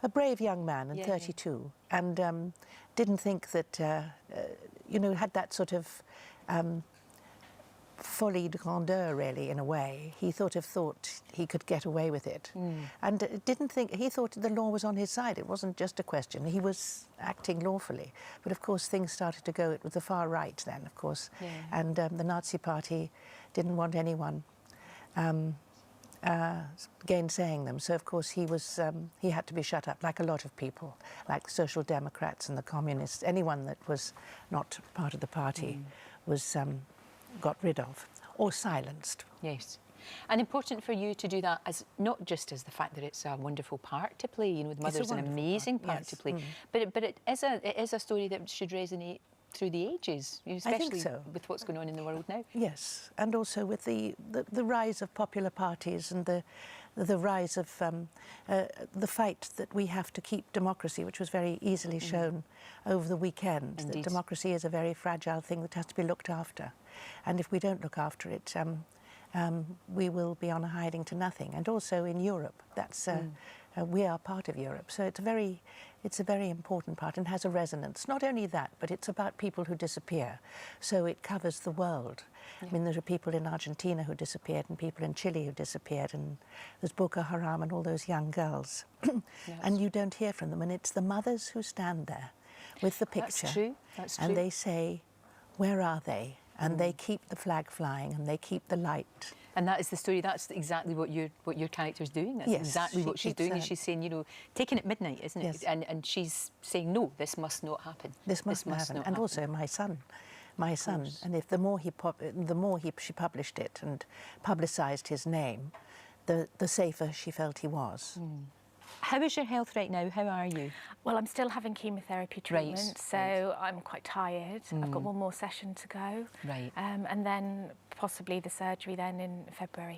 A brave young man, and 32, and didn't think that, you know, had that sort of folie de grandeur, really, in a way. He thought he could get away with it. And didn't think, he thought the law was on his side. It wasn't just a question. He was acting lawfully. But of course, things started to go, it was the far right then, of course. And the Nazi Party didn't want anyone gainsaying them. So of course he had to be shut up, like a lot of people, like the Social Democrats and the Communists. Anyone that was not part of the party was got rid of or silenced. Yes. And important for you to do that, as not just as the fact that it's a wonderful part to play, you know, the mother's an amazing part to play, but it is a story that should resonate through the ages, especially with what's going on in the world now. Yes, and also with the rise of popular parties and the rise of the fight that we have to keep democracy, which was very easily shown over the weekend. That democracy is a very fragile thing that has to be looked after, and if we don't look after it, we will be on a hiding to nothing. And also in Europe, that's we are part of Europe, so it's a very important part and has a resonance. Not only that, but it's about people who disappear, so it covers the world. I mean, there are people in Argentina who disappeared, and people in Chile who disappeared, and there's Boko Haram and all those young girls, and you don't hear from them, and it's the mothers who stand there with the picture. That's true. That's true. And they say, "Where are they?" And they keep the flag flying, and they keep the light. And that is the story. That's exactly what your character's doing. That's exactly what she's doing. She's saying, you know, taken at midnight, isn't it? And she's saying, no, this must not happen. This must not happen. And also my son. And if she published it and publicised his name, the safer she felt he was. How is your health right now? How are you? Well, I'm still having chemotherapy treatment, so I'm quite tired. I've got one more session to go. Right. And then possibly the surgery then in February.